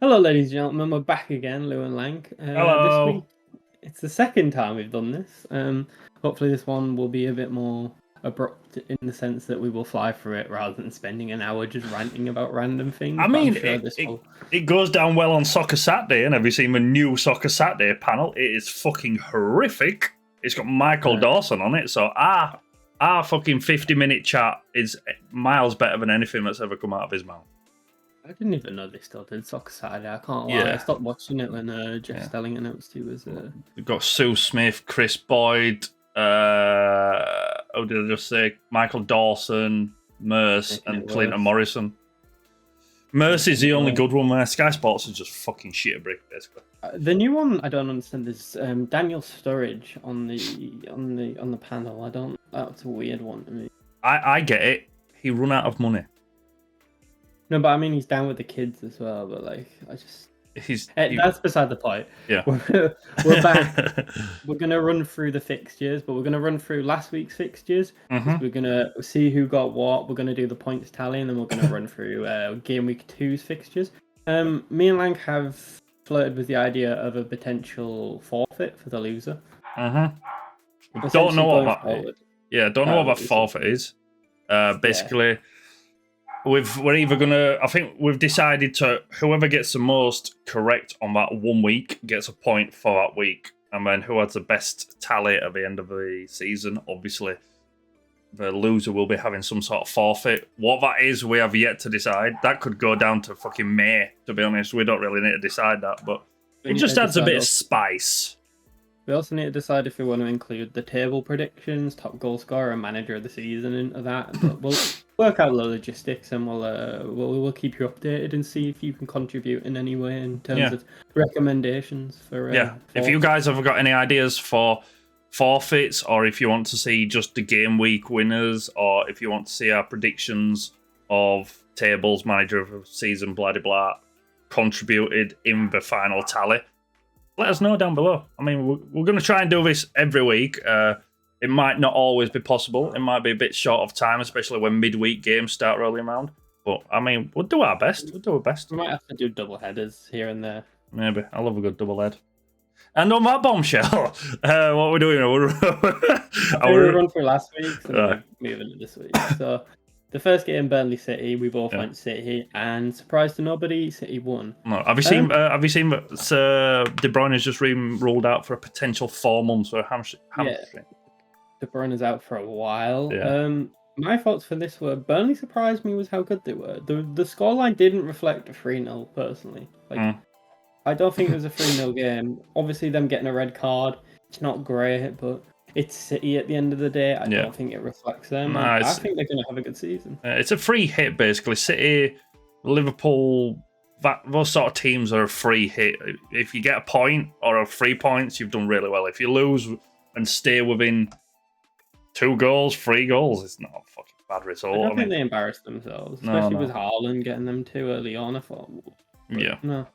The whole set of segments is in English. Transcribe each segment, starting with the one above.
Hello, ladies and gentlemen. We're back again, Lou and Lank. This week, Hello. it's the second time we've done this. Hopefully, this one will be a bit more abrupt in the sense that we will fly through it rather than spending an hour just ranting about random things. I But I'm mean, sure this will. it goes down well on Soccer Saturday, and have you seen the new Soccer Saturday panel? It is fucking horrific. It's got Michael Dawson on it, so our fucking 50-minute chat is miles better than anything that's ever come out of his mouth. I didn't even know they still did Soccer Saturday. I can't lie. Yeah. I stopped watching it when Jeff Stelling announced he was. We've got Sue Smith, Chris Boyd, did I just say? Michael Dawson, Merce, and Clinton Morrison. Merce is the only good one there. Sky Sports is just fucking shit a brick, basically. The new one I don't understand. There's Daniel Sturridge on the panel. I don't. That's a weird one to me. I get it. He run out of money. No, but I mean he's down with the kids as well. But like, that's beside the point. Yeah, we're back. We're gonna run through the fixtures, but we're gonna run through last week's fixtures. Mm-hmm. We're gonna see who got what. We're gonna do the points tally, and then we're gonna run through game week 2's fixtures. Me and Lank have flirted with the idea of a potential forfeit for the loser. Mm-hmm. Don't know what that. Yeah, don't know what that forfeit is. Basically. Yeah. We're either gonna. I think we've decided to. Whoever gets the most correct on that 1 week gets a point for that week, and then who has the best tally at the end of the season, obviously, the loser will be having some sort of forfeit. What that is, we have yet to decide. That could go down to fucking May. To be honest, we don't really need to decide that, but it just adds a bit of spice. We also need to decide if we want to include the table predictions, top goal scorer, and manager of the season into that. But we'll work out the logistics, and we'll keep you updated and see if you can contribute in any way in terms of recommendations for. If you guys have got any ideas for forfeits, or if you want to see just the game week winners, or if you want to see our predictions of tables, manager of the season, blah blah blah, contributed in the final tally, let us know down below. I mean, we're going to try and do this every week. It might not always be possible. It might be a bit short of time, especially when midweek games start rolling around. But, I mean, we'll do our best. We'll do our best. We might have to do double headers here and there. Maybe. I love a good double head. And on that bombshell, what are we doing? We'll run through last week, so moving into this week. So, the first game, Burnley City, we both went City, and surprise to nobody, City won. No, have you seen that De Bruyne has just ruled out for a potential 4 months for a hamstring? Yeah, De Bruyne is out for a while. Yeah. My thoughts for this were, Burnley surprised me with how good they were. The scoreline didn't reflect a 3-0, personally. I don't think it was a 3-0 game. Obviously, them getting a red card, it's not great, but it's City at the end of the day. I don't think it reflects them. I think they're going to have a good season. It's a free hit, basically. City, Liverpool, those sort of teams are a free hit. If you get a point or 3 points, you've done really well. If you lose and stay within 2 goals, 3 goals, it's not a fucking bad result. I don't think they embarrassed themselves, especially with Haaland getting them too early on. I thought, no.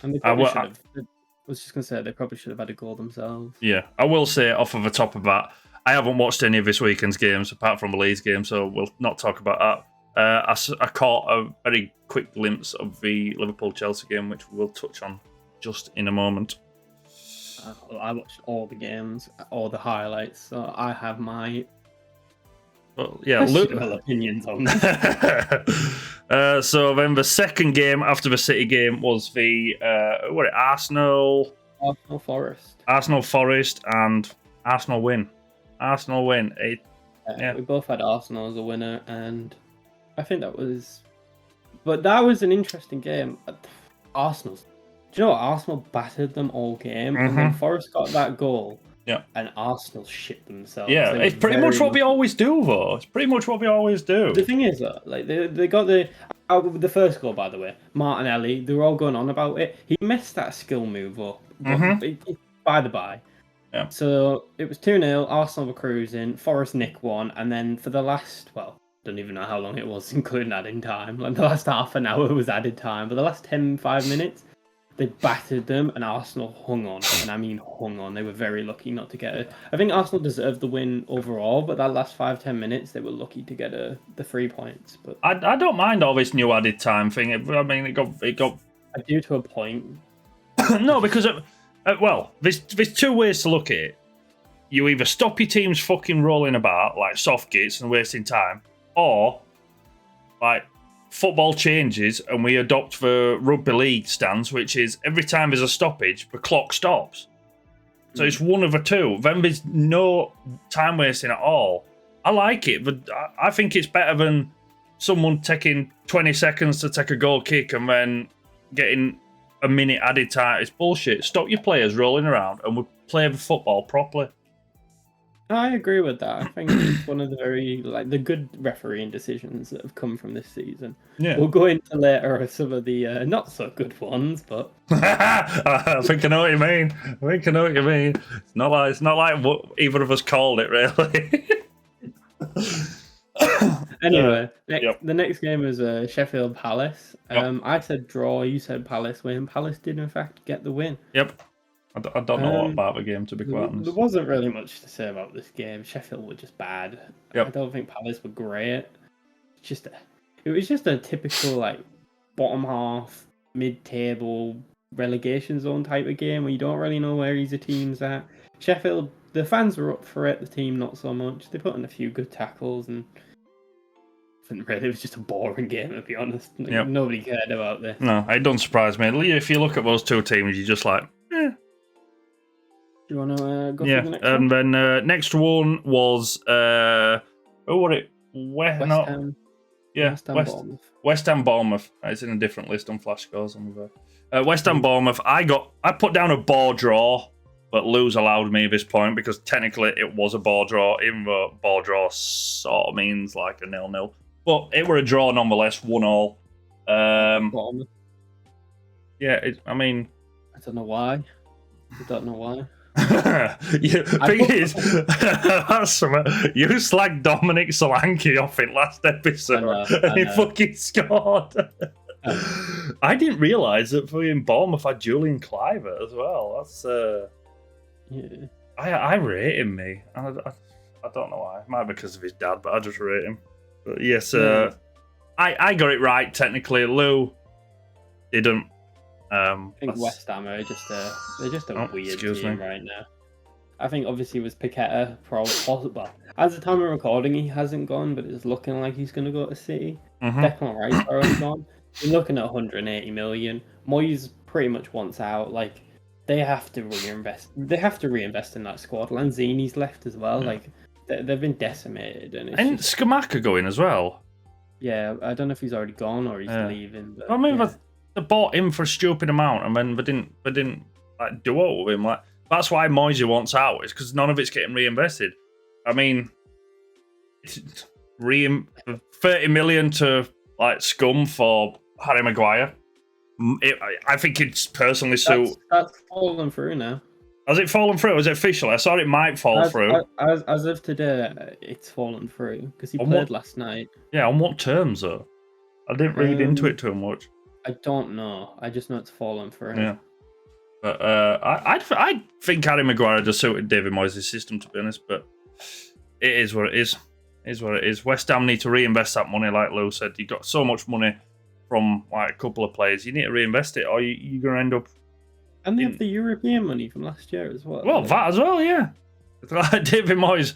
And they probably should have. I was just going to say, they probably should have had a goal themselves. Yeah, I will say, off of the top of that, I haven't watched any of this weekend's games, apart from the Leeds game, so we'll not talk about that. I caught a very quick glimpse of the Liverpool-Chelsea game, which we'll touch on just in a moment. I watched all the games, all the highlights, so I have my opinions on that. So then the second game after the City game was the Arsenal Forest. Arsenal Forest, and Arsenal win. We both had Arsenal as a winner, and I think that was an interesting game. Do you know what? Arsenal battered them all game, and then Forest got that goal. Yeah, and Arsenal shit themselves. Yeah, it's pretty much what we always do, though. It's pretty much what we always do. The thing is, though, like they got the first goal, by the way. Martinelli, they were all going on about it. He messed that skill move up. By the by. Yeah. So it was 2-0. Arsenal were cruising. Forest nick one, and then for the last, don't even know how long it was, including adding time. Like the last half an hour was added time, but the last 5 minutes. They battered them, and Arsenal hung on. And I mean hung on. They were very lucky not to get it. I think Arsenal deserved the win overall, but that last 5-10 minutes, they were lucky to get the 3 points. But I don't mind all this new added time thing. I mean, it got do to a point. No, because well, there's two ways to look at it. You either stop your teams fucking rolling about like soft gates and wasting time, or like football changes and we adopt the rugby league stance, which is every time there's a stoppage, the clock stops. So it's one of the two. Then there's no time wasting at all. I like it, but I think it's better than someone taking 20 seconds to take a goal kick and then getting a minute added time. It's bullshit. Stop your players rolling around and we'll play the football properly. I agree with that. I think it's one of the the good refereeing decisions that have come from this season. Yeah. We'll go into later some of the not so good ones, but I think I know what you mean. It's not like what either of us called it, really. Anyway, the next game was Sheffield Palace. I said draw, you said Palace win. Palace did in fact get the win. Yep. I don't know what about the game, to be quite honest. There wasn't really much to say about this game. Sheffield were just bad. Yep. I don't think Palace were great. It was just a typical like bottom half, mid-table relegation zone type of game where you don't really know where either team's at. Sheffield, the fans were up for it. The team not so much. They put in a few good tackles and. It was just a boring game, to be honest. Nobody cared about this. No, it doesn't surprise me. If you look at those two teams, you're just like, eh. Do you want to go for the next and one? then next one was West Ham. Yeah, Bournemouth. West Ham Bournemouth. It's in a different list on Flash Scores. West Ham Bournemouth. I put down a ball draw, but Lou's allowed me this point because technically it was a ball draw, even though ball draw sort of means like a 0-0. But it were a draw nonetheless, 1-1. Bournemouth. Yeah, I don't know why. Thing is, you slagged Dominic Solanke off in last episode, and he fucking scored. I didn't realise that for in Bournemouth had Julian Cliver as well. That's I rate him, me. I don't know why. It might be because of his dad, but I just rate him. But yes, I got it right technically. Lou didn't. I think West Ham are just a weird team right now. I think obviously with Paqueta possible. As the time of recording, he hasn't gone, but it's looking like he's going to go to City. Declan Rice already gone. You're looking at 180 million. Moyes pretty much wants out. Like they have to reinvest. They have to reinvest in that squad. Lanzini's left as well. Yeah. Like they've been decimated, and Skamaka going as well. Yeah, I don't know if he's already gone or he's leaving. But, I mean, they bought him for a stupid amount, and then they didn't like do it with him. Like that's why Moyes wants out. Is because none of it's getting reinvested. I mean, 30 million to like scum for Harry Maguire. I think it's personally that's fallen through now. Has it fallen through? Is it official? I saw it might fall through. As of today, it's fallen through because he played last night. Yeah, on what terms though? I didn't read into it too much. I don't know. I just know it's fallen through. Yeah. But I think Harry Maguire just suited David Moyes' system, to be honest. But it is what it is. It is what it is. West Ham need to reinvest that money, like Lou said. You got so much money from like a couple of players. You need to reinvest it, or you're gonna end up. And they have the European money from last year as well. Well, that as well, yeah. Like David Moyes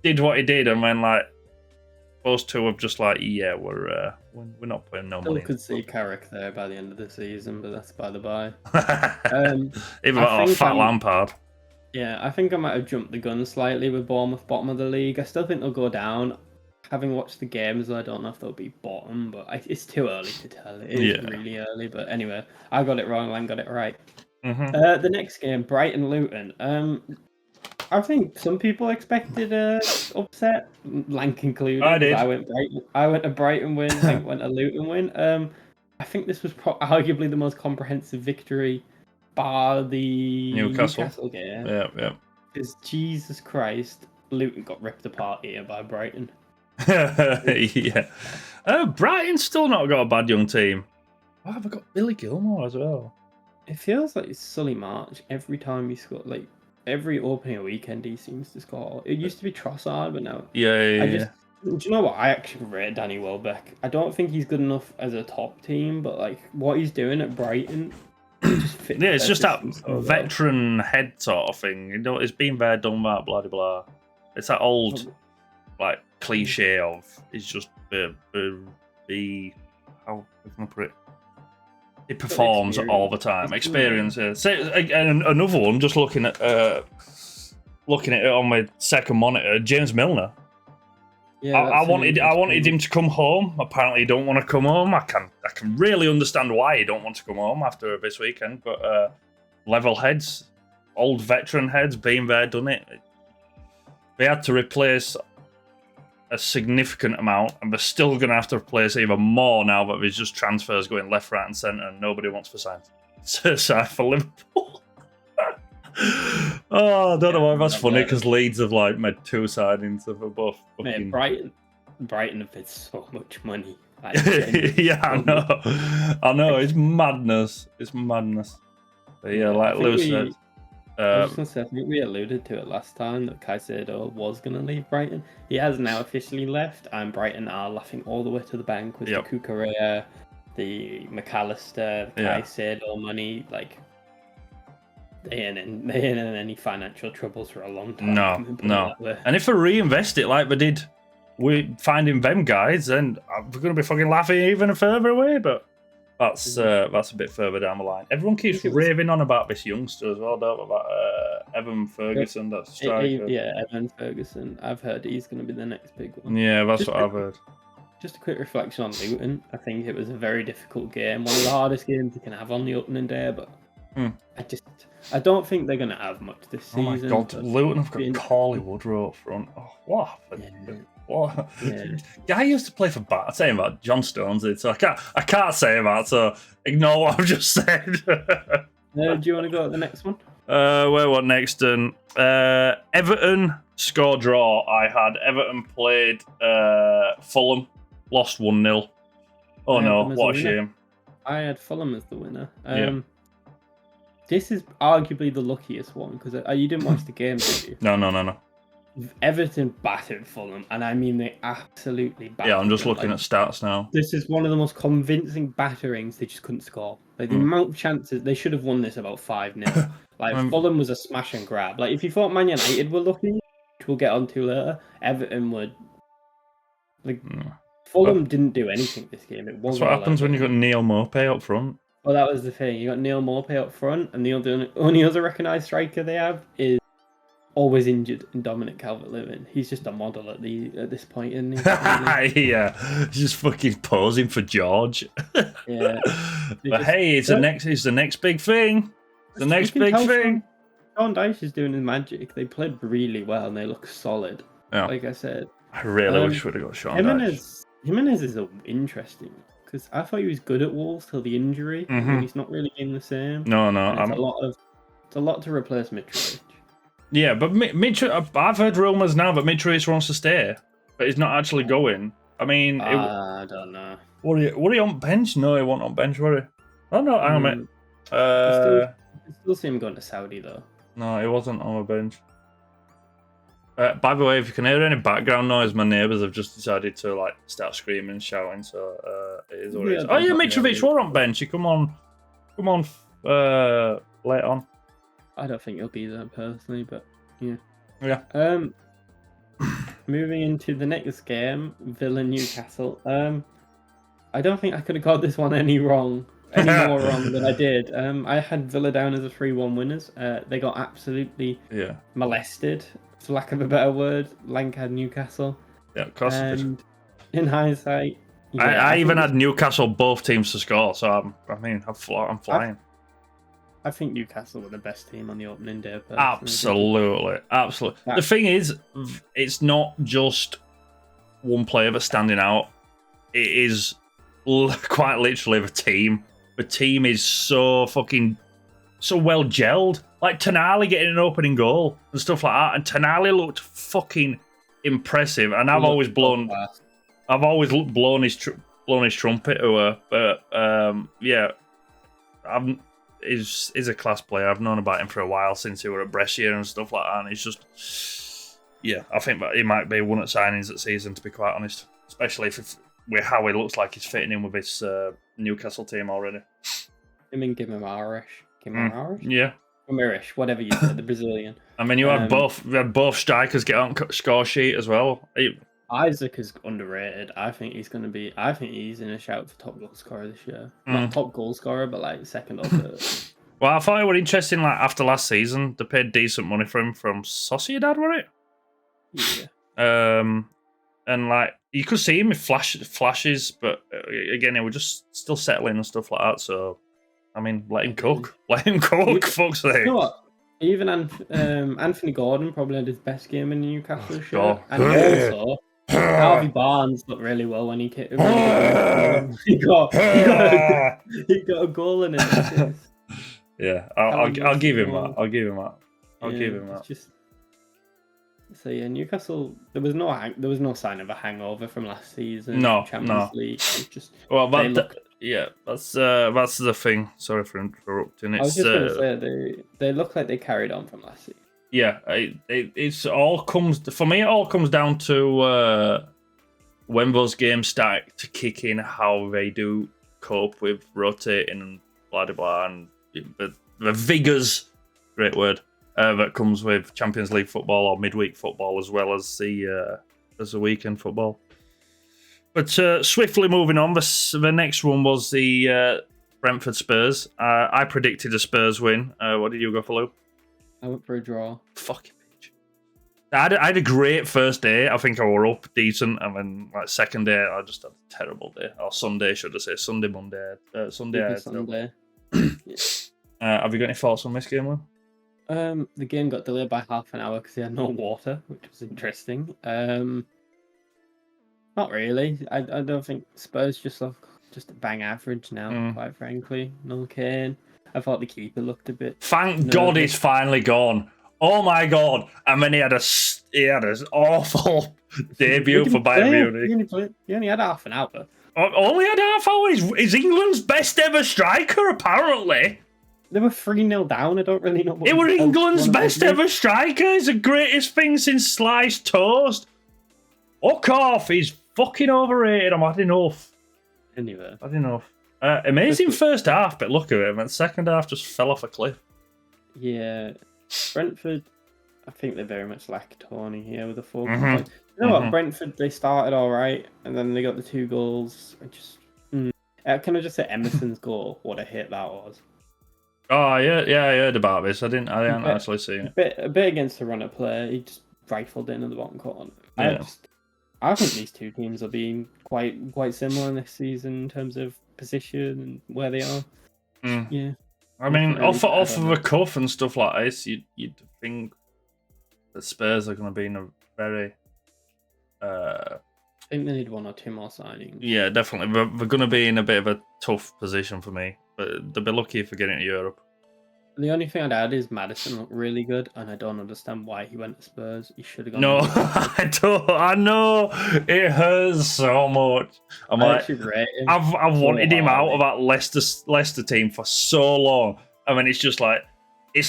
did what he did, and then like those two have just like, yeah, we're not putting no money. Still could see Carrick there by the end of the season, but that's by the by. Even about fat Lampard. Yeah, I think I might have jumped the gun slightly with Bournemouth bottom of the league. I still think they'll go down. Having watched the games, I don't know if they'll be bottom, but it's too early to tell. It is really early, but anyway, I got it wrong. Lang got it right. The next game, Brighton Luton. I think some people expected a upset, Lank included. I did. I went a Brighton win. Lank went a Luton win. I think this was arguably the most comprehensive victory, bar the Newcastle game. Yeah. Because Jesus Christ, Luton got ripped apart here by Brighton. Yeah. Brighton's still not got a bad young team. Oh, have I got Billy Gilmore as well? It feels like it's Sully March every time he scores. Like every opening weekend, he seems to score. It used to be Trossard, but now Do you know what? I actually rate Danny Welbeck. I don't think he's good enough as a top team, but like what he's doing at Brighton, just fits Yeah, it's just that so veteran head sort of thing. You know, it's been there, done that, blah, blah, blah. It's that old, like, cliche of, it's just, how can I put it? It performs all the time. Experience. And another one, just looking at it on my second monitor, James Milner. Yeah, I wanted him to come home. Apparently, he don't want to come home. I can really understand why he don't want to come home after this weekend. But level heads, old veteran heads, been there, done it. They had to replace a significant amount, and they're still going to have to replace even more now that there's just transfers going left, right, and centre, and nobody wants to sign for Liverpool. Oh, I don't know why that's funny, because Leeds have like made 2 signings of both. Mate, Brighton have paid so much money. Like, yeah, I know. It's madness. But yeah, like Lewis said. I was going to say, I think we alluded to it last time that Caicedo was going to leave Brighton. He has now officially left, and Brighton are laughing all the way to the bank with the Cucurella, the McAllister, the Caicedo money. Like, they ain't in any financial troubles for a long time. No. And if we reinvest it like we did, we finding them guys, then we're going to be fucking laughing even further away. But that's a bit further down the line. Everyone keeps raving on about this youngster as well, don't they? About Evan Ferguson, that striker. Evan Ferguson. I've heard he's going to be the next big one. Yeah, that's what I've heard. Just a quick reflection on Luton. I think it was a very difficult game. One of the hardest games you can have on the opening day, but I don't think they're going to have much this season. Oh my God, Luton have got Corley Woodrow up front. Oh, what happened? Yeah. What? Yeah. Guy used to play for I'm saying about John Stones, so I can't say that, so ignore what I've just said. Do you want to go to the next one? Where what next? Everton score draw. I had Everton played Fulham, lost 1-0. Oh no, what a shame. I had Fulham as the winner. This is arguably the luckiest one, because you didn't watch the game, did you? No. Everton battered Fulham, and I mean they absolutely battered. Yeah, I'm just looking at stats now. This is one of the most convincing batterings. They just couldn't score. Like the amount of chances, they should have won this about 5-0. Like Fulham was a smash and grab. Like if you thought Man United were lucky, which we'll get onto later, Everton would. Fulham didn't do anything this game. That's what happens when you got Neil Maupay up front. Well, that was the thing. You got Neil Maupay up front, and the only other recognised striker they have is always injured in Dominic Calvert-Lewin. He's just a model at this point, isn't he? Yeah, he's just fucking posing for George. Yeah, but hey, it's the next big thing. The next big thing. Sean Dyche is doing his magic. They played really well and they look solid. Yeah. Like I said, I really wish we'd have got Sean Dyche. Jimenez is interesting because I thought he was good at Wolves till the injury. And he's not really been the same. No, it's a lot to replace Mitrovic. Yeah, but I've heard rumours now that Mitrovic wants to stay, but he's not actually going. I mean, I don't know. Were he on bench? No, he wasn't on bench, were he? Oh no, hang on a minute. I still see him going to Saudi though. No, he wasn't on a bench. By the way, if you can hear any background noise, my neighbours have just decided to start screaming and shouting. So it is what it is. Oh yeah, Mitrovic were on bench. You come on, late on. I don't think he'll be there personally, but yeah. Yeah. Moving into the next game, Villa Newcastle. I don't think I could have got this one any more wrong than I did. I had Villa down as a 3-1 winners. They got absolutely molested, for lack of a better word. Lank had Newcastle. Yeah, of course. And in hindsight, I even had Newcastle both teams to score. So I'm flying. I think Newcastle were the best team on the opening day. Absolutely. The thing is, it's not just one player that's standing out. It is quite literally the team. The team is so well gelled. Like Tonali getting an opening goal and stuff like that. And Tonali looked fucking impressive. And I've always blown his trumpet to her. But He's a class player. I've known about him for a while since he were at Brescia and stuff like that. And he's just Yeah, I think that he might be one of the signings that season, to be quite honest. Especially with how he looks like he's fitting in with this Newcastle team already. I mean, give him Irish. Yeah. Amirish, whatever you said, the Brazilian. I mean, you had both strikers get on score sheet as well. Isaac is underrated. I think he's in a shout for top goal scorer this year. Not top goal scorer, but like second or third. Well, I thought it was interesting. Like after last season, they paid decent money for him from Sociedad, were it? Yeah. And like you could see him with flashes, but again, he was just still settling and stuff like that. So, I mean, let him cook. Let him cook. Fuck's sake. You know what? Even Anthony Gordon probably had his best game in Newcastle shirt, and also Harvey Barnes looked really well when he got a goal in it. Yeah, I'll give him that. I'll give him that. So yeah, Newcastle. There was no sign of a hangover from last season. No, Champions League. Just that's the thing. Sorry for interrupting. I was just going to say they look like they carried on from last season. Yeah, it all comes down to when those games start to kick in, how they do cope with rotating and blah blah blah, and the vigors, great word, that comes with Champions League football or midweek football as well as the weekend football. But swiftly moving on, the next one was the Brentford Spurs. I predicted a Spurs win. What did you go for, Lou? I went for a draw. Fucking bitch. I had a great first day. I think I were up decent, and then like second day, I just had a terrible day. Or Sunday, should I say? Sunday, Monday. Sunday. Have you got any thoughts on this game, Lou? The game got delayed by half an hour because they had no water, which was interesting. Not really. I don't think Spurs just look just a bang average now, quite frankly. No Kane. I thought the keeper looked a bit. Thank God he's finally gone. Oh my God! And then he had an awful debut for Bayern Munich. He only had half an hour. Only had half hour. He's England's best ever striker, apparently. They were 3-0 down. I don't really know what. It was England's best ever striker. He's the greatest thing since sliced toast. Fuck off. He's fucking overrated. I'm had enough. Anyway. Had enough. Amazing first half, but look at it. Man, second half just fell off a cliff. Yeah. Brentford, I think they very much lack Tony here with the 4 points. You know what? Brentford, they started all right, and then they got the 2 goals. Can I just say Emerson's goal? What a hit that was. Oh yeah, I heard about this. I didn't actually see it. A bit against the runner play. He just rifled in the bottom corner. Yeah. I think these two teams are being quite similar this season in terms of position and where they are. Yeah. I mean, off of a cuff and stuff like this, you'd think that Spurs are going to be in a very. I think they need 1 or 2 more signings. Yeah, definitely. They're going to be in a bit of a tough position for me, but they'll be lucky if they get into Europe. The only thing I'd add is Maddison looked really good, and I don't understand why he went to Spurs. He should have gone. No, I don't. I know it hurts so much. I've wanted him out of that Leicester team for so long. I mean, it's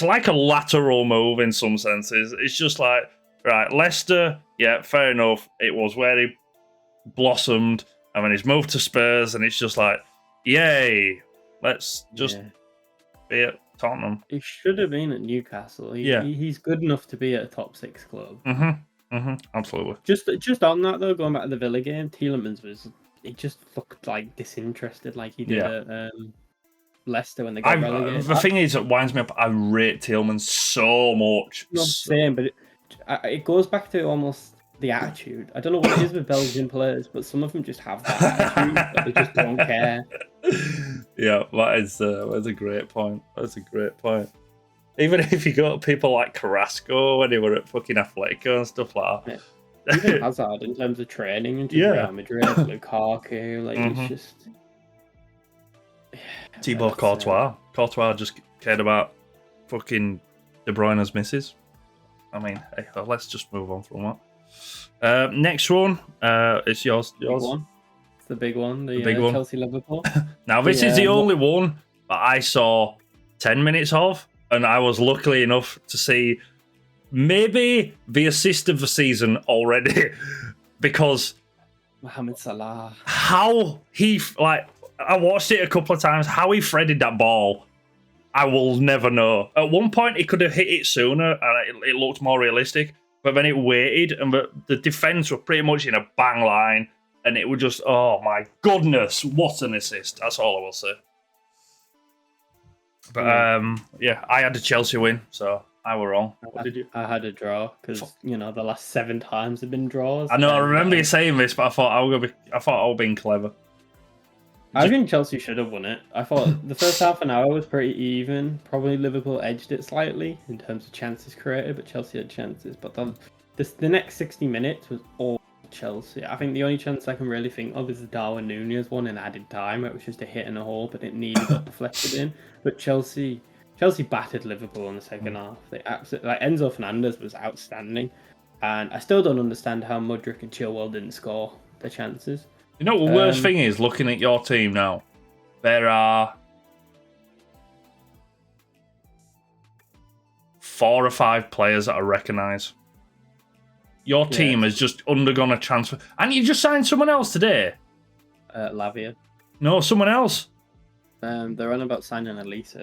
like a lateral move in some senses. It's just like, right, Leicester. Yeah, fair enough. It was where he blossomed, and then he's moved to Spurs, and it's just like, yay! Let's just be it. Tottenham. He should have been at Newcastle. He's good enough to be at a top 6 club. Absolutely. Just on that though, going back to the Villa game, Tielemans he just looked like disinterested, like he did at Leicester when they got relegated. The thing is, it winds me up. I rate Tielemans so much. Not the same, but it goes back to almost the attitude. I don't know what it is with Belgian players, but some of them just have that attitude. That they just don't care. Yeah, that is a great point. That's a great point. Even if you got people like Carrasco when they were at fucking Atletico and stuff like that. Yeah. Even Hazard in terms of training and Real Madrid, Lukaku, it's just. Thibaut Courtois. Courtois just cared about fucking De Bruyne's misses. I mean, hey, let's just move on from that. Next one, it's yours. The big one, the big one. Chelsea Liverpool. Now, this is the only one that I saw 10 minutes of, and I was lucky enough to see maybe the assist of the season already because Mohamed Salah. How he I watched it a couple of times. How he threaded that ball, I will never know. At one point, he could have hit it sooner, and it looked more realistic. But then it waited, and the defense were pretty much in a bang line, and it was just, oh my goodness, what an assist! That's all I will say. But yeah, I had a Chelsea win, so I were wrong. What did you? I had a draw because the last 7 times have been draws. I know. I remember you saying this, but I thought I was being clever. I think Chelsea should have won it. I thought the first half an hour was pretty even. Probably Liverpool edged it slightly in terms of chances created, but Chelsea had chances. But the next 60 minutes was all Chelsea. I think the only chance I can really think of is the Darwin Núñez one in added time. It was just a hit in a hole, but it needed to deflected in. But Chelsea battered Liverpool in the second half. They absolutely Enzo Fernandez was outstanding, and I still don't understand how Mudryk and Chilwell didn't score their chances. You know what the worst thing is, looking at your team now, there are 4 or 5 players that I recognise. Your team has just undergone a transfer. And you just signed someone else today? Lavia. No, someone else. They're on about signing Elise.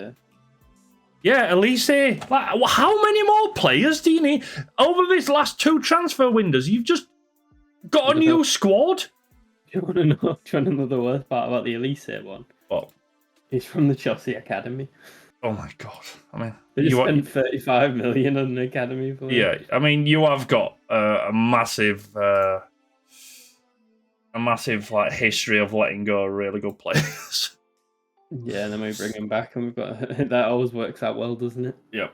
Yeah, Elise. How many more players do you need? Over these last 2 transfer windows, you've just got a new squad? Do you want to know the worst part about the Elise one? What? He's from the Chelsea Academy. Oh my god! I mean, they just spent 35 million on the academy for yeah. I mean, you have got a massive history of letting go of really good players. Yeah, and then we bring him back, and we've got that always works out well, doesn't it? Yep.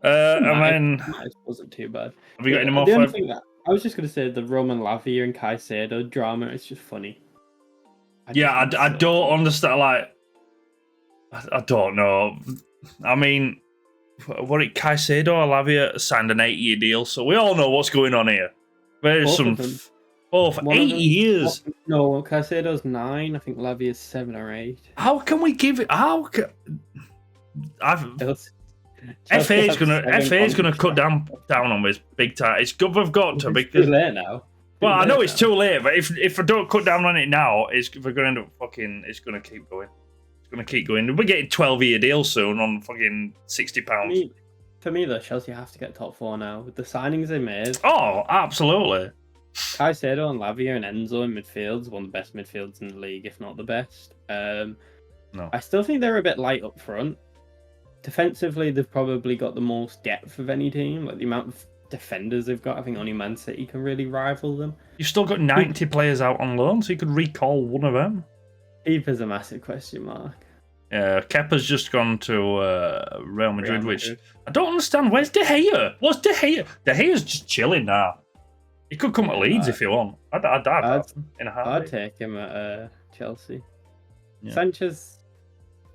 And then wasn't too bad. Have you got any more? The only thing that I was just going to say, the Roman Lavia and Caicedo drama is just funny. I don't understand. I don't know. I mean, Caicedo or Lavia signed an 8-year deal, so we all know what's going on here. There's both 8 years. No, Caicedo's 9. I think Lavia's 7 or 8. How can we give it? FA's gonna cut down on this big time. We've got to because it's too late now. Well, I know it's too late, but if I don't cut down on it now, we're gonna end up It's gonna keep going. It's gonna keep going. We're getting 12-year deals soon on fucking £60. For me, though, Chelsea have to get top 4 now with the signings they made. Oh, absolutely. Caicedo and Lavia and Enzo in midfields, one of the best midfields in the league, if not the best. No, I still think they're a bit light up front. Defensively, they've probably got the most depth of any team. Like the amount of defenders they've got, I think only Man City can really rival them. You've still got 90 players out on loan, so you could recall one of them. Keeper's a massive question mark. Yeah, Kepa's just gone to Real Madrid, which I don't understand. Where's De Gea? What's De Gea? De Gea's just chilling now. He could come at Leeds if you want. I'd have him in a heartbeat. I'd take him at Chelsea. Yeah. Sanchez,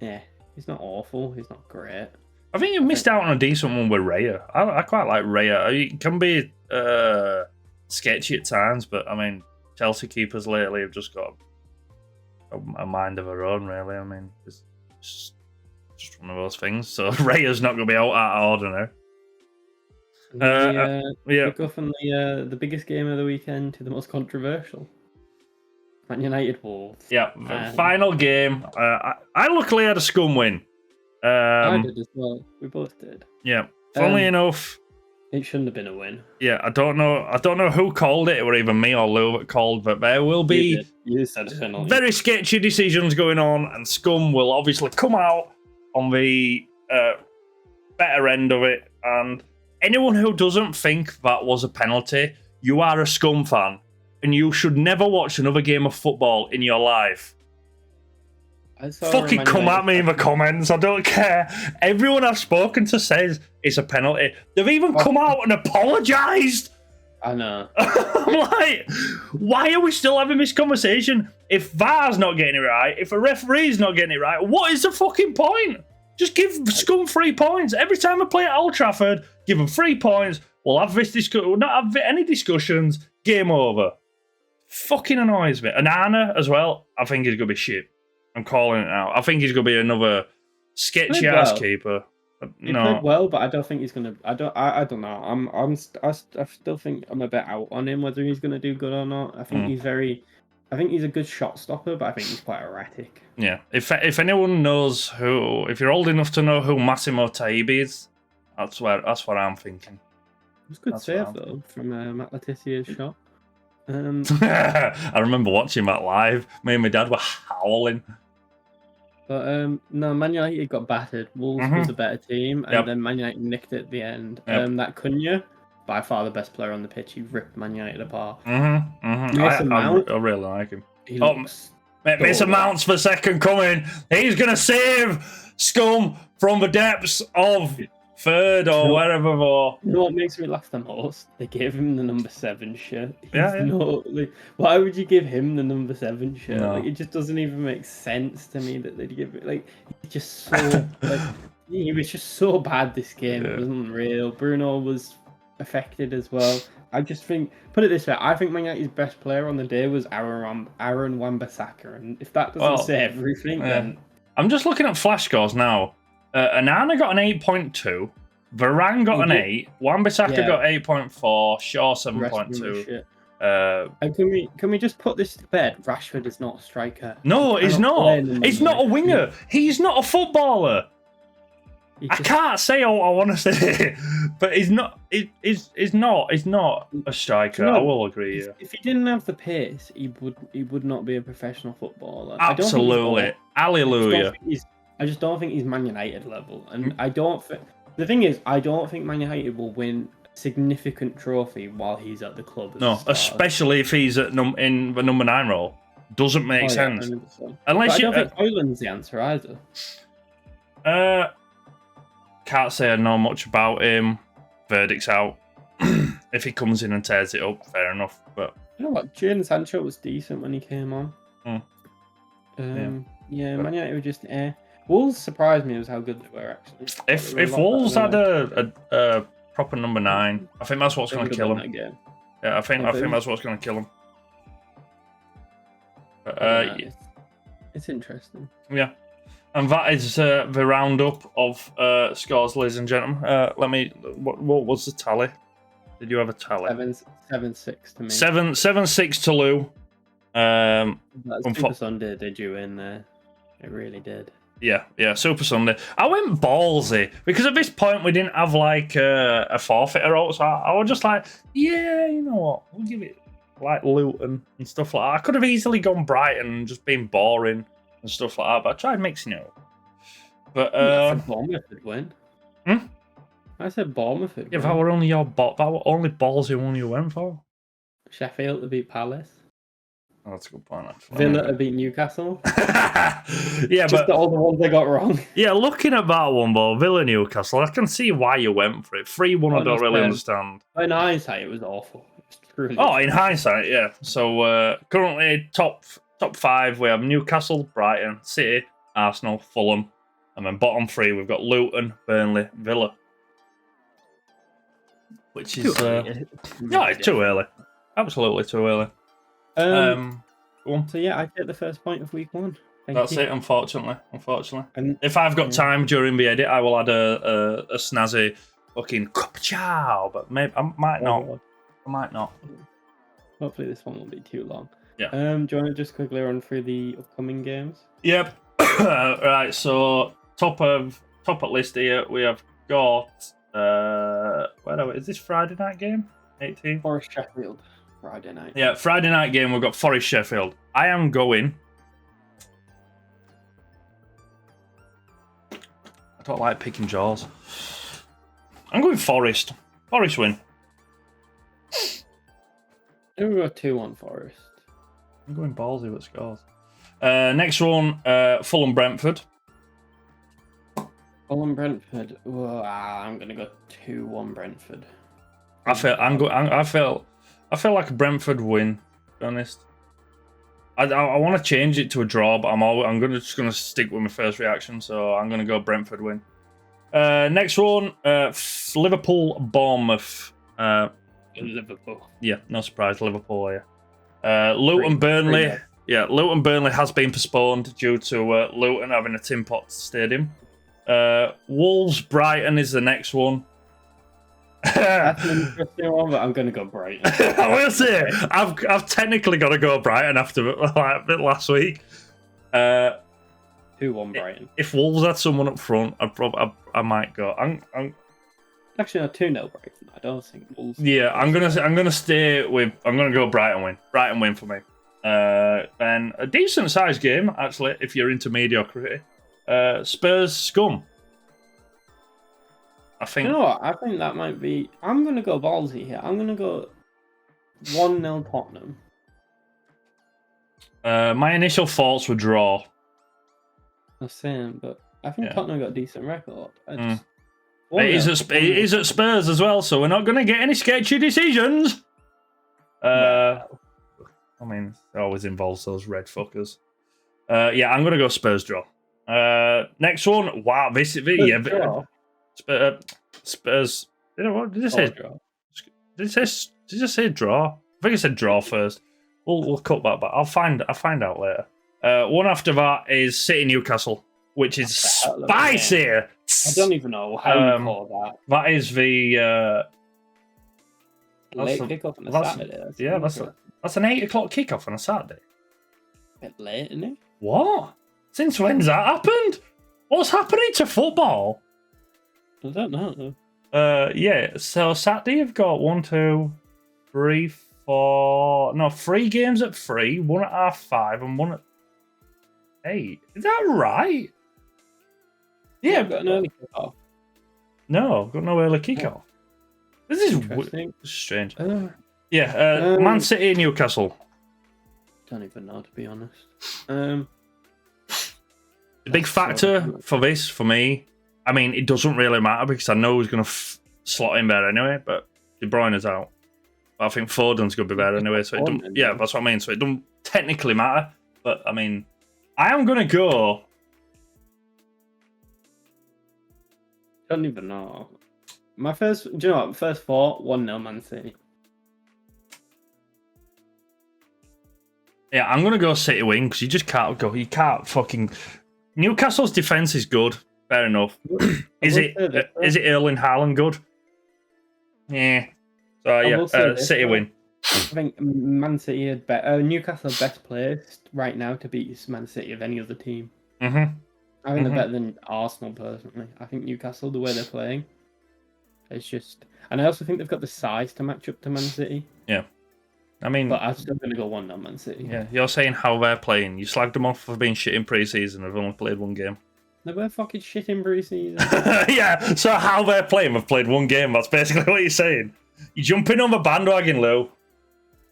yeah. He's not awful. He's not great. I think you missed out on a decent one with Raya. I quite like Raya. He can be sketchy at times, but I mean, Chelsea keepers lately have just got a mind of their own, really. I mean, it's just one of those things. So Raya's not going to be out of ordinary. We go from the biggest game of the weekend to the most controversial. Man United Wolves. Yeah, final game. I luckily had a scum win. I did as well. We both did. Yeah. Funnily enough, it shouldn't have been a win. Yeah, I don't know who called it, or even me or Lou that called, but there will be you said penalty. Very sketchy decisions going on, and scum will obviously come out on the better end of it. And anyone who doesn't think that was a penalty, you are a scum fan. And you should never watch another game of football in your life. Fucking come at me in the comments. I don't care. Everyone I've spoken to says it's a penalty. They've even come out and apologised. I know. I'm like, why are we still having this conversation? If VAR's not getting it right, if a referee's not getting it right, what is the fucking point? Just give scum 3 points. Every time I play at Old Trafford, give them 3 points. We'll have this we'll not have any discussions. Game over. Fucking annoys me. And Anna as well, I think he's going to be shit. I'm calling it now. I think he's going to be another sketchy ass keeper. He played well, but I don't think he's gonna. I don't know. I still think I'm a bit out on him whether he's gonna do good or not. I think he's very. I think he's a good shot stopper, but I think he's quite erratic. Yeah. If anyone knows if you're old enough to know who Massimo Taibbi is, that's what I'm thinking. It was a good save though from Matt Letizier's shot. I remember watching that live. Me and my dad were howling. But no, Man United got battered. Wolves was a better team, and then Man United nicked it at the end. That Cunha, by far the best player on the pitch, he ripped Man United apart. I really like him. Mason Mount's the second coming. He's gonna save Scum from the depths of third or wherever. You know what makes me laugh the most? They gave him the number 7 shirt. Why would you give him the number 7 shirt? No. Like, it just doesn't even make sense to me that they'd give it. Like, he's just so he was just so bad this game. It wasn't real. Bruno was affected as well. I just think, put it this way, I think Man United's best player on the day was Aaron Wan-Bissaka, and if that doesn't say everything, then I'm just looking at flash scores now. Anana got an 8.2, Varane got an 8, Wan-Bissaka got 8.4, Shaw 7.2. And can we just put this to bed? Rashford is not a striker. No, he's not. He's not a winger. He's not a footballer. I can't say all I want to say, but he's not. He's not a striker. I will agree. If he didn't have the pace, he would not be a professional footballer. Absolutely, hallelujah. I just don't think he's Man United level, and I don't. The thing is, I don't think Man United will win a significant trophy while he's at the club. Especially if he's in the number 9 role. Doesn't make sense. Unless I don't think Højlund's the answer either. Can't say I know much about him. Verdict's out. If he comes in and tears it up, fair enough. But you know what? Jadon Sancho was decent when he came on. Man United were just Wolves surprised me as how good they were actually. If Wolves had a proper number 9, I think that's what's going to kill him. Yeah, I think that's what's going to kill him. But, it's interesting. Yeah. And that is the roundup of scores, ladies and gentlemen. What was the tally? Did you have a tally? 7-6 to me. 7-6 to Lou. Super Sunday did you in there? It really did. Yeah, Super Sunday. I went ballsy because at this point we didn't have like a forfeiter out, so I was just like, you know what? We'll give it like Luton and stuff like that. I could have easily gone Brighton and just been boring and stuff like that, but I tried mixing it up. But Bournemouth would win. I said Bournemouth would win. Yeah, that were only your that were only ballsy one you went for. Sheffield to beat Palace. Oh, that's a good point, actually. Villa to beat Newcastle. Just all the ones they got wrong. Yeah, looking at that one, though, Villa Newcastle, I can see why you went for it. 3-1, I don't really understand. In hindsight, it was awful. In hindsight, yeah. So currently, top 5, we have Newcastle, Brighton, City, Arsenal, Fulham, and then bottom 3, we've got Luton, Burnley, Villa. Which is it's too early. Absolutely too early. So yeah, I get the first point of week 1. That's it, unfortunately. And if I've got time during the edit, I will add a snazzy fucking cup chow, but maybe I might not. Hopefully this one won't be too long. Yeah. Do you want to just quickly run through the upcoming games? Yep. Right, so top at list here, we have got is this Friday night game? 18? Forest Sheffield. Friday night. Yeah, Friday night game, we've got Forest Sheffield. I am going. I don't like picking jaws. I'm going Forest. Forest win. I'm going to go 2-1 Forest. I'm going ballsy with scores. Next one, Fulham Brentford. Fulham Brentford. I'm going to go 2-1 Brentford. I feel like a Brentford win, to be honest. I want to change it to a draw, but I'm just gonna stick with my first reaction, so I'm gonna go Brentford win. Next one, Liverpool Bournemouth. Liverpool. Yeah, no surprise, Liverpool. Yeah. Luton Burnley. Yeah, Luton Burnley has been postponed due to Luton having a Tim Pot Stadium. Wolves Brighton is the next one. That's an interesting one, but I'm going to go Brighton. I will say, I've technically got to go Brighton after last week. 2-1 Brighton. If Wolves had someone up front, I might go. I'm actually not 2-0 Brighton. I don't think Wolves. Yeah, I'm gonna stay with. I'm gonna go Brighton win. Brighton win for me. And a decent sized game actually, if you're into mediocrity. Spurs Scum. I think. You know what? I think that might be. I'm gonna go ballsy here. I'm gonna go 1-0 Tottenham. My initial thoughts were draw. I'm saying, but I think Tottenham got a decent record. It is at Spurs as well, so we're not going to get any sketchy decisions. I mean, it always involves those red fuckers. Yeah, I'm going to go Spurs draw. Next one. Wow, this draw. Spurs. You know what? Did it say draw? Did it just say draw? I think it said draw first. We'll cut that back. I'll find out later. One after that is City Newcastle, which is spicy. I don't even know how you call that. That is the late kickoff on a Saturday. Yeah, that's an 8 o'clock kickoff on a Saturday. A bit late, isn't it? What? Since when's that happened? What's happening to football? I don't know. Yeah. So Saturday you've got 1, 2, 3, 4. No, 3 games at 3, 1 at 5:30, and 1 at 8. Is that right? Yeah, I've got an early kickoff. No, I've got no early kickoff. This is strange. Man City, Newcastle. Don't even know, to be honest. The big factor for this, for me, I mean, it doesn't really matter because I know who's going to slot in there anyway, but De Bruyne is out. I think Foden's going to be there anyway, so it don't, yeah, that's what I mean. So it doesn't technically matter, but I mean, I am going to go. Don't even know. My first, do you know what? First thought, 1-0 Man City. Yeah, I'm going to go City win because you just can't go. You can't fucking. Newcastle's defense is good. Fair enough. Is it Erling Haaland good? Yeah. So yeah, City win. I think Man City had better. Newcastle are best placed right now to beat Man City of any other team. Mm-hmm. I think they're better than Arsenal personally. I think Newcastle, the way they're playing, it's just. And I also think they've got the size to match up to Man City. Yeah. I mean, but I'm still going to go 1-0 Man City. Yeah, you're saying how they're playing. You slagged them off for being shit in pre-season. They've only played 1 game. They were fucking shit in pre-season. Yeah, so how they're playing, they've played 1 game. That's basically what you're saying. You're jumping on the bandwagon, Lou.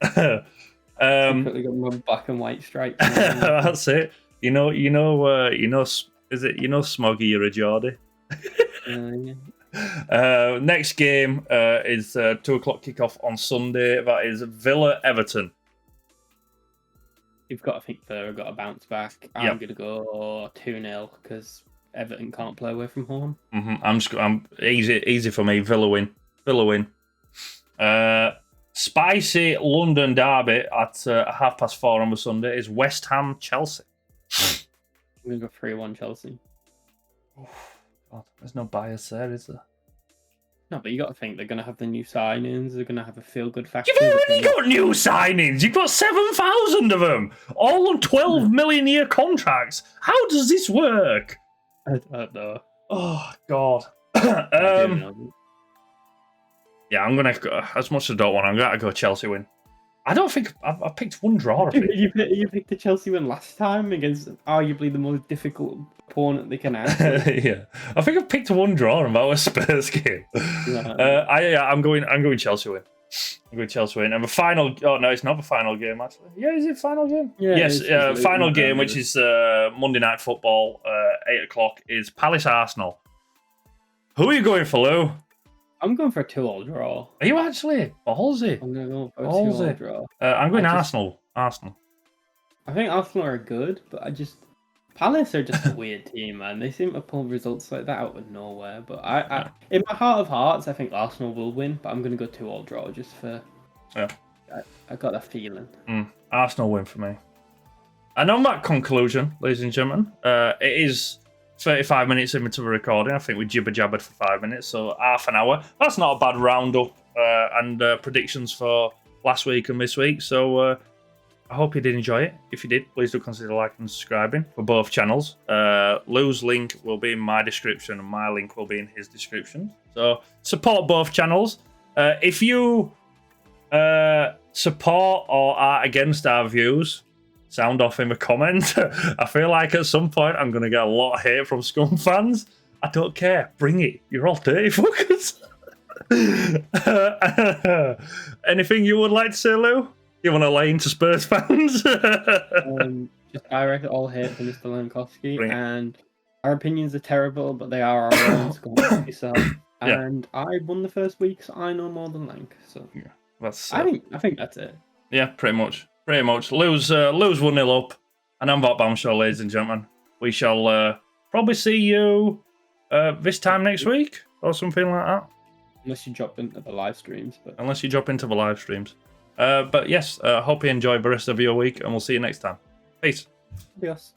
Quickly got my black and white stripes. That's it. You know, is it, Smoggy, you're a Geordie? Yeah. Next game is 2 o'clock kickoff on Sunday. That is Villa Everton. You've got to think they've got to bounce back. I'm going to go 2-0 because Everton can't play away from home. I'm easy for me. Villa win. Spicy London derby at 4:30 on the Sunday is West Ham Chelsea. I'm going to go 3-1 Chelsea. God, there's no bias there, is there? No, but you got to think they're going to have the new signings. They're going to have a feel-good factor. You've already got new signings. You've got 7,000 of them, all on 12 million year contracts. How does this work? I don't know. Oh God. Yeah, I'm gonna go, as much as I don't want. I'm gonna go Chelsea win. I don't think I picked 1 draw. You picked the Chelsea win last time against arguably the most difficult opponent they can have. Yeah, I think I picked 1 draw and that was Spurs game. I'm going Chelsea win. I'm going Chelsea win. And the final. Oh no, it's not the final game actually. Yeah, is it final game? Yeah, yes, final game, which is Monday Night Football, 8 o'clock, is Palace Arsenal. Who are you going for, Lou? I'm going for a 2-2 draw. Are you actually? Ballsy. I'm going to go for a 2-2 draw. I'm going Arsenal. Arsenal. I think Arsenal are good, but Palace are just a weird team, man. They seem to pull results like that out of nowhere. But in my heart of hearts, I think Arsenal will win, but I'm going to go 2-2 draw just for... Yeah. I got that feeling. Arsenal win for me. And on that conclusion, ladies and gentlemen, it is 35 minutes into the recording. I think we jibber-jabbered for 5 minutes, so half an hour. That's not a bad roundup and predictions for last week and this week. So I hope you did enjoy it. If you did, please do consider liking and subscribing for both channels. Lou's link will be in my description and my link will be in his description. So support both channels. If you support or are against our views, sound off in the comment. I feel like at some point I'm going to get a lot of hate from Scum fans. I don't care. Bring it. You're all dirty fuckers. Anything you would like to say, Lou? You want to lay into Spurs fans? Just direct all hate for Mr. Lankowski, and our opinions are terrible, but they are our own. So, and I won the first week, so I know more than Lank. So yeah, that's. I think that's it. Yeah, pretty much. Pretty much. Lose 1-0 up, and I'm Bot Bombshell, ladies and gentlemen. We shall probably see you this time next week or something like that. Unless you drop into the live streams. But yes, hope you enjoy the rest of your week, and we'll see you next time. Peace. Adios.